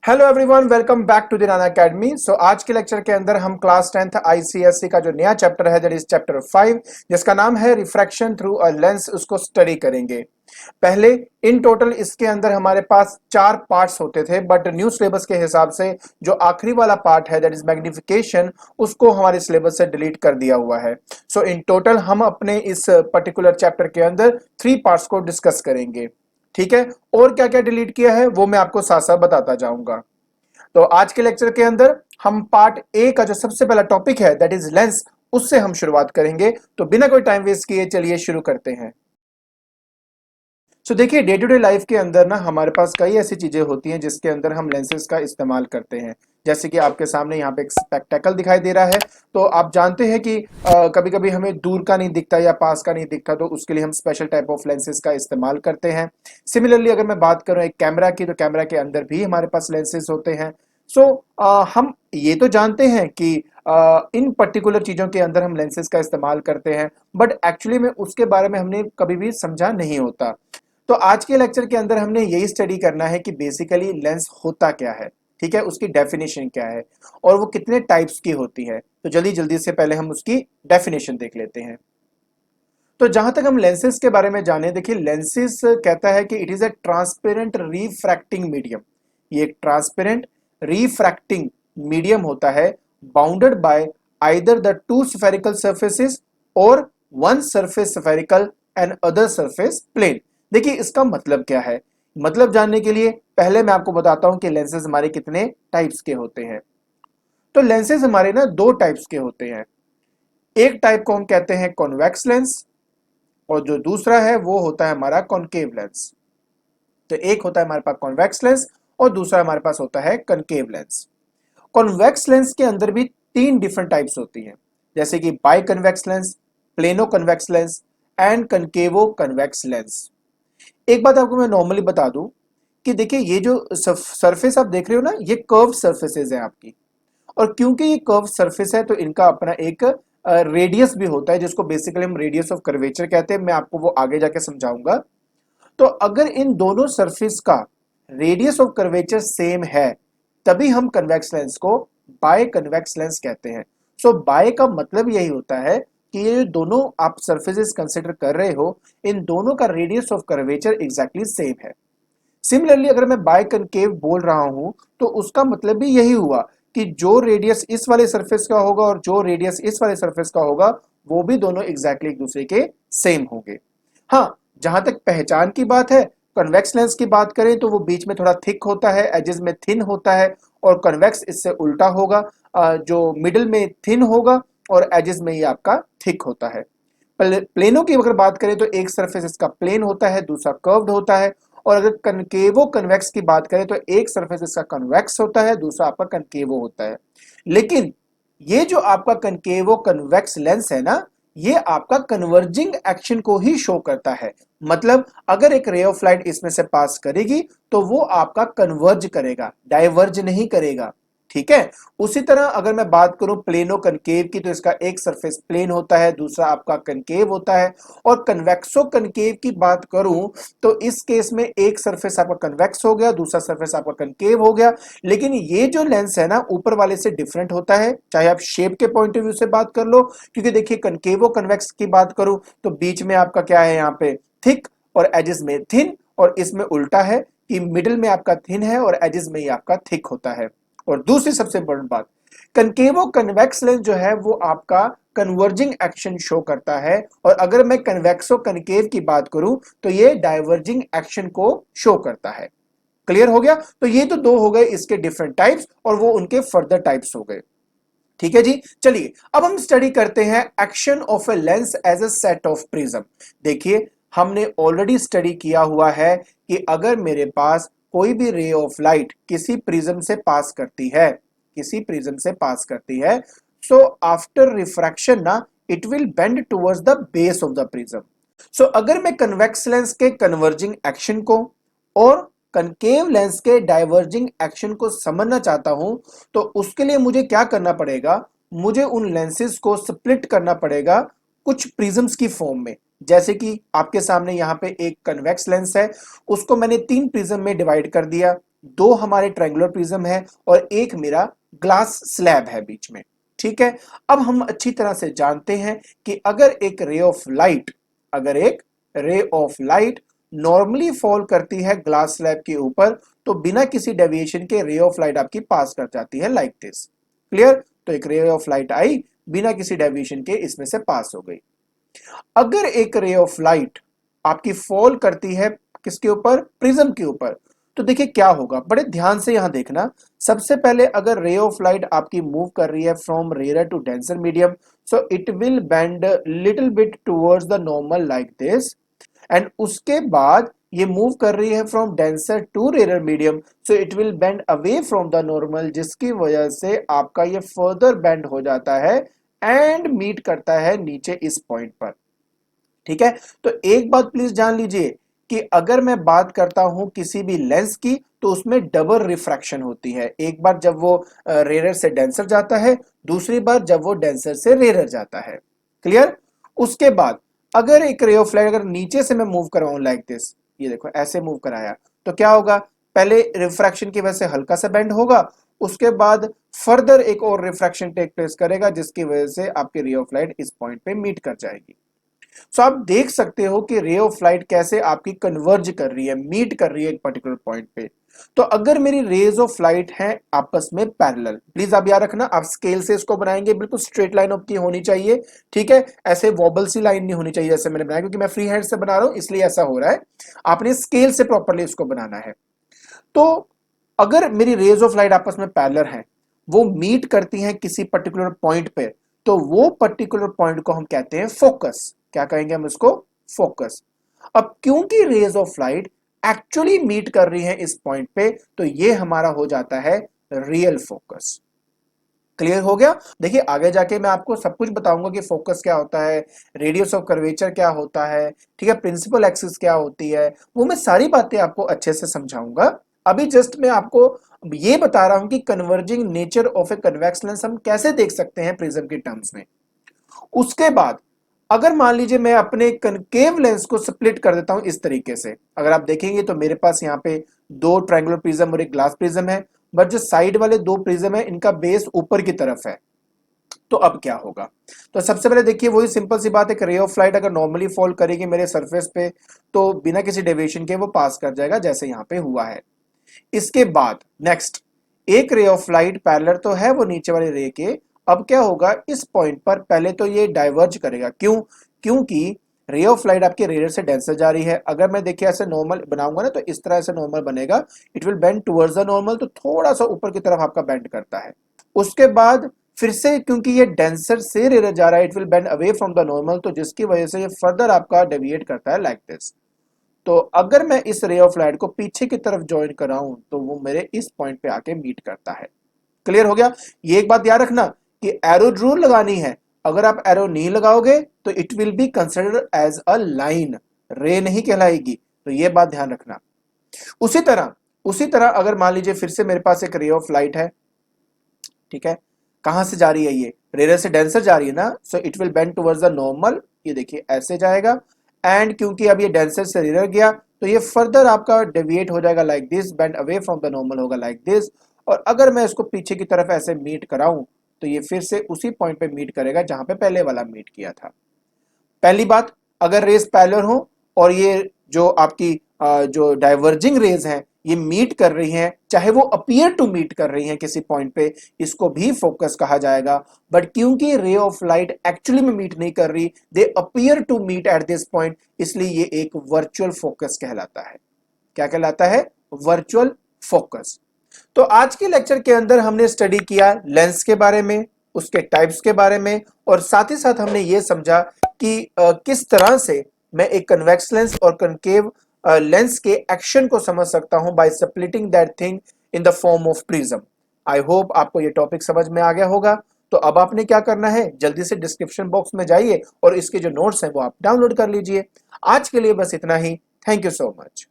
Hello everyone, welcome back to the Rana academy. आज के lecture के अंदर हम क्लास 10th आईसीएसई का जो नया चैप्टर है दैट इज चैप्टर 5 जिसका नाम है रिफ्रैक्शन थ्रू अ लेंस, उसको स्टडी करेंगे। पहले इन टोटल इसके अंदर हमारे पास 4 पार्ट्स होते थे, बट न्यू सिलेबस के हिसाब से जो आखिरी वाला पार्ट है दैट इज मैग्निफिकेशन, उसको हमारे सिलेबस से डिलीट कर दिया हुआ है। इन टोटल हम अपने इस पर्टिकुलर चैप्टर के अंदर 3 पार्ट्स को डिस्कस करेंगे। ठीक है, और क्या क्या डिलीट किया है वो मैं आपको साथ साथ बताता जाऊंगा। तो आज के लेक्चर के अंदर हम पार्ट ए का जो सबसे पहला टॉपिक है दैट इज लेंस, उससे हम शुरुआत करेंगे। तो बिना कोई टाइम वेस्ट किए चलिए शुरू करते हैं। देखिए, डे टू डे लाइफ के अंदर ना हमारे पास कई ऐसी चीजें होती हैं जिसके अंदर हम लेंसेज का इस्तेमाल करते हैं। जैसे कि आपके सामने यहाँ पे एक स्पेक्टेकल दिखाई दे रहा है। तो आप जानते हैं कि कभी कभी हमें दूर का नहीं दिखता या पास का नहीं दिखता, तो उसके लिए हम स्पेशल टाइप ऑफ लेंसेज का इस्तेमाल करते हैं। सिमिलरली अगर मैं बात करूं एक कैमरा की, तो कैमरा के अंदर भी हमारे पास लेंसेज होते हैं। हम ये तो जानते हैं कि इन पर्टिकुलर चीजों के अंदर हम लेंसेज का इस्तेमाल करते हैं, बट एक्चुअली में उसके बारे में हमने कभी भी समझा नहीं होता। तो आज के लेक्चर के अंदर हमने यही स्टडी करना है कि बेसिकली लेंस होता क्या है, ठीक है, उसकी डेफिनेशन क्या है और वो कितने टाइप्स की होती है। तो जल्दी जल्दी से पहले हम उसकी डेफिनेशन देख लेते हैं। तो जहां तक हम लेंसेज के बारे में जाने, देखिए लेंसेज कहता है कि it is a transparent refracting medium. ये एक ट्रांसपेरेंट रिफ्रैक्टिंग मीडियम होता है, bounded by either the two spherical surfaces और one surface spherical and other surface plane. देखिए इसका मतलब क्या है, मतलब जानने के लिए पहले मैं आपको बताता हूं कि लेंसेज हमारे कितने टाइप्स के होते हैं। तो लेंसेज हमारे ना दो टाइप्स के होते हैं। एक टाइप को हम कहते हैं कॉन्वेक्स लेंस और जो दूसरा है वो होता है हमारा कॉनकेव लेंस। तो एक होता है हमारे पास कॉन्वेक्स लेंस और दूसरा हमारे पास होता है कॉनकेव लेंस। कॉन्वेक्स लेंस के अंदर भी 3 डिफरेंट टाइप्स होती हैं, जैसे कि bi convex lens, plano convex lens and concavo convex lens. एक बात आपको मैं नॉर्मली बता दूं कि देखिए ये जो सरफेस आप देख रहे हो ना, ये कर्व सरफेसेस है आपकी। और क्योंकि ये कर्व सरफेस है तो इनका अपना एक रेडियस भी होता है, जिसको बेसिकली हम रेडियस ऑफ कर्वेचर कहते हैं। मैं आपको वो आगे जाके समझाऊंगा। तो अगर इन दोनों सरफेस का रेडियस ऑफ कर्वेचर सेम है, तभी हम कन्वेक्स लेंस को बाय कन्वेक्स लेंस कहते हैं। बाय का मतलब यही होता है कि ये दोनों आप सरफेसेस कंसिडर कर रहे हो, इन दोनों का radius of curvature exactly same है। सिमिलरली अगर मैं बाय कनकेव बोल रहा हूं, तो उसका मतलब भी यही हुआ कि जो रेडियस इस वाले सरफेस का होगा और जो रेडियस इस वाले सरफेस का होगा, वो भी दोनों एग्जैक्टली एक दूसरे के सेम होंगे। हाँ, जहां तक पहचान की बात है, कन्वेक्स लेंस की बात करें तो वो बीच में थोड़ा थिक होता है, एजेस में थिन होता है, और कन्वेक्स इससे उल्टा होगा, जो मिडिल में थिन होगा और एजेस में ये आपका थिक होता है। प्लेनों की अगर बात करें तो एक सरफेस इसका प्लेन होता है, दूसरा कर्व्ड होता है। और अगर कनकेवो कन्वेक्स की बात करें तो एक सरफेस इसका कन्वेक्स होता है, दूसरा आपका कनकेवो होता है। लेकिन ये जो आपका कनकेवो कन्वेक्स लेंस है ना, ये आपका कन्वर्जिंग एक्शन को ही शो करता है। मतलब अगर एक रे ऑफ लाइट इसमें से पास करेगी तो वो आपका कन्वर्ज करेगा, डाइवर्ज नहीं करेगा। ठीक है, उसी तरह अगर मैं बात करूं प्लेनो कनकेव की, तो इसका एक सरफेस प्लेन होता है, दूसरा आपका कनकेव होता है। और कन्वेक्सो कनकेव की बात करूं तो इस केस में एक सरफेस आपका कन्वेक्स हो गया, दूसरा सरफेस आपका कनकेव हो गया। लेकिन ये जो लेंस है ना, ऊपर वाले से डिफरेंट होता है, चाहे आप शेप के पॉइंट ऑफ व्यू से बात कर लो। क्योंकि देखिए कनकेवो कन्वेक्स की बात करूं तो बीच में आपका क्या है, यहाँ पे थिक और एजेस में थिन, और इसमें उल्टा है कि मिडिल में आपका थिन है और एजेस में ही आपका थिक होता है। और दूसरी सबसे इंपॉर्टेंट बात, कनकेवो कन्वेक्स लेंस जो है वो आपका कन्वर्जिंग एक्शन शो करता है, और अगर मैं कन्वेक्सो कनकेव की बात करूं तो ये डाइवर्जिंग एक्शन को शो करता है। क्लियर हो गया? तो ये तो दो हो गए इसके डिफरेंट टाइप्स, और वो उनके फर्दर टाइप्स हो गए। ठीक है जी, चलिए अब हम स्टडी करते हैं action of a lens as a set of prism. देखिए हमने ऑलरेडी स्टडी किया हुआ है कि अगर मेरे पास कोई भी रे ऑफ लाइट किसी प्रिज्म से पास करती है, किसी प्रिज्म से पास करती है, सो आफ्टर रिफ्रैक्शन ना it will bend towards the base of the prism. अगर मैं कन्वेक्स लेंस के कन्वर्जिंग एक्शन को और कनकेव लेंस के डाइवर्जिंग एक्शन को समझना चाहता हूं, तो उसके लिए मुझे क्या करना पड़ेगा, मुझे उन लेंसेज को स्प्लिट करना पड़ेगा कुछ प्रिज्म्स की फॉर्म में। जैसे कि आपके सामने यहां पे एक कन्वेक्स लेंस है, उसको मैंने 3 प्रिज्म में डिवाइड कर दिया। दो हमारे ट्रायंगुलर प्रिज्म है और एक मेरा ग्लास स्लैब है बीच में। ठीक है, अब हम अच्छी तरह से जानते हैं कि अगर एक रे ऑफ लाइट नॉर्मली फॉल करती है ग्लास स्लैब के ऊपर, तो बिना किसी डेविएशन के रे ऑफ लाइट आपकी पास कर जाती है लाइक दिस। क्लियर? तो एक रे ऑफ लाइट आई, बिना किसी डेविएशन के इसमें से पास हो गई। अगर एक रे ऑफ लाइट आपकी फॉल करती है किसके ऊपर? प्रिज्म के ऊपर, तो देखिए क्या होगा, बड़े ध्यान से यहां देखना। सबसे पहले अगर रे ऑफ लाइट आपकी मूव कर रही है from rare to denser medium, so it will bend little bit towards the normal like this, and उसके बाद ये मूव कर रही है from denser to rare medium, so it will bend away from the normal, जिसकी वजह से आपका ये फर्दर बेंड हो जाता है एंड मीट करता है नीचे इस पॉइंट पर। ठीक है, तो एक बात प्लीज जान लीजिए कि अगर मैं बात करता हूं किसी भी लेंस की, तो उसमें डबल रिफ्रैक्शन होती है। एक बार जब वो रेयर से डेंसर जाता है, दूसरी बार जब वो डेंसर से रेयर जाता है। क्लियर? उसके बाद अगर एक रे ऑफ लाइट अगर नीचे से मैं मूव करवाऊं लाइक दिस, ये देखो ऐसे मूव कराया, तो क्या होगा, पहले रिफ्रैक्शन की वजह से हल्का सा बेंड होगा, उसके बाद फर्दर एक और रिफ्रैक्शन टेक प्लेस करेगा, जिसकी वजह से आपकी रे ऑफ लाइट इस पॉइंट पे मीट कर जाएगी। सो आप देख सकते हो कि रे ऑफ लाइट कैसे आपकी कन्वर्ज कर रही है, मीट कर रही है एक पर्टिकुलर पॉइंट पे। तो अगर मेरी रेज ऑफ लाइट है आपस में पैरेलल, प्लीज आप याद रखना, आप स्केल से इसको बनाएंगे, बिल्कुल स्ट्रेट लाइन आपकी होनी चाहिए। ठीक है, ऐसे वॉबल सी लाइन नहीं होनी चाहिए जैसे मैंने बनाया, क्योंकि मैं फ्री हैंड से बना रहा हूं इसलिए ऐसा हो रहा है। आपने स्केल से प्रॉपरली इसको बनाना है। तो अगर मेरी रेज ऑफ लाइट आपस में पैरेलल है, वो मीट करती हैं किसी पर्टिकुलर पॉइंट पे, तो वो पर्टिकुलर पॉइंट को हम कहते हैं फोकस। क्या कहेंगे हम इसको? फोकस। अब क्योंकि rays of light actually meet कर रही है इस पॉइंट पे, तो ये हमारा हो जाता है रियल फोकस। क्लियर हो गया? देखिए आगे जाके मैं आपको सब कुछ बताऊंगा कि फोकस क्या होता है, रेडियस ऑफ कर्वेचर क्या होता है, ठीक है, प्रिंसिपल एक्सिस क्या होती है, वो मैं सारी बातें आपको अच्छे से समझाऊंगा। अभी जस्ट मैं आपको ये बता रहा हूं कि converging nature of a convex lens हम कैसे देख सकते हैं प्रिज्म के टर्म्स में। उसके बाद अगर मान लीजिए मैं अपने कनकेव लेंस को स्प्लिट कर देता हूं इस तरीके से, अगर आप देखेंगे तो मेरे पास यहाँ पे दो ट्रायंगुलर प्रिज्म और एक ग्लास प्रिज्म है, बट जो साइड वाले दो प्रिज्म है इनका बेस ऊपर की तरफ है। तो अब क्या होगा? तो सबसे पहले देखिए वही सिंपल सी बात है कि रे ऑफ लाइट अगर नॉर्मली फॉल करेगी मेरे सरफेस पे, तो बिना किसी डेविएशन के वो पास कर जाएगा जैसे यहाँ पे हुआ है। इसके बाद नेक्स्ट एक रे ऑफ लाइट पैरेलल तो है वो नीचे वाले रे के, अब क्या होगा, इस पॉइंट पर पहले तो ये डाइवर्ज करेगा। क्यों? क्योंकि रे ऑफ लाइट आपके रेयर से डेंसर जा रही है। अगर मैं देखिए ऐसे नॉर्मल बनाऊंगा ना, तो इस तरह से नॉर्मल बनेगा, it will bend towards the normal, तो थोड़ा सा ऊपर की तरफ आपका बेंड करता है। उसके बाद फिर से क्योंकि ये डेंसर से रेयर जा रहा है, it will bend away from the normal, तो जिसकी वजह से ये फर्दर आपका डेविएट करता है लाइक दिस। तो अगर मैं इस रे ऑफ लाइट को पीछे की तरफ ज्वाइन कराऊं, तो वो मेरे इस पॉइंट पे आके मीट करता है। क्लियर हो गया? ये एक बात याद रखना कि एरो जरूर लगानी है, अगर आप एरो नहीं लगाओगे तो it will be considered as a line, ray नहीं कहलाएगी। तो ये बात ध्यान रखना। उसी तरह अगर मान लीजिए फिर से मेरे पास एक रे ऑफ लाइट है, ठीक है, कहां से जा रही है, ये रेयर से डेंसर जा रही है ना, सो it will bend towards the normal, ये देखिए ऐसे जाएगा, एंड क्योंकि अब ये डेंसर से रेयर गया, तो ये फर्दर आपका डेविएट हो जाएगा like this, bend away from the normal होगा लाइक दिस। और अगर मैं इसको पीछे की तरफ ऐसे मीट कराऊं, तो ये फिर से उसी पॉइंट पे मीट करेगा जहां पे पहले वाला मीट किया था। पहली बात, अगर रेस पैरेलल हो और ये जो आपकी जो डाइवर्जिंग रेज हैं ये मीट कर रही हैं, चाहे वो अपीयर टू मीट कर रही हैं किसी पॉइंट पे, इसको भी फोकस कहा जाएगा। बट क्योंकि रे ऑफ लाइट एक्चुअली में मीट नहीं कर रही, they appear to meet at this point, इसलिए ये एक वर्चुअल फोकस कहलाता है। क्या कहलाता है? Virtual focus. तो आज के लेक्चर के अंदर हमने स्टडी किया लेंस के बारे में, उसके टाइप्स के बारे में, और साथ ही साथ हमने ये समझा कि किस तरह से मैं एक कन्वेक्स लेंस और कनकेव लेंस के एक्शन को समझ सकता हूं by splitting that thing in the form of prism. I hope आपको ये टॉपिक समझ में आ गया होगा। तो अब आपने क्या करना है, जल्दी से डिस्क्रिप्शन बॉक्स में जाइए और इसके जो नोट्स हैं वो आप डाउनलोड कर लीजिए। आज के लिए बस इतना ही। Thank you so much.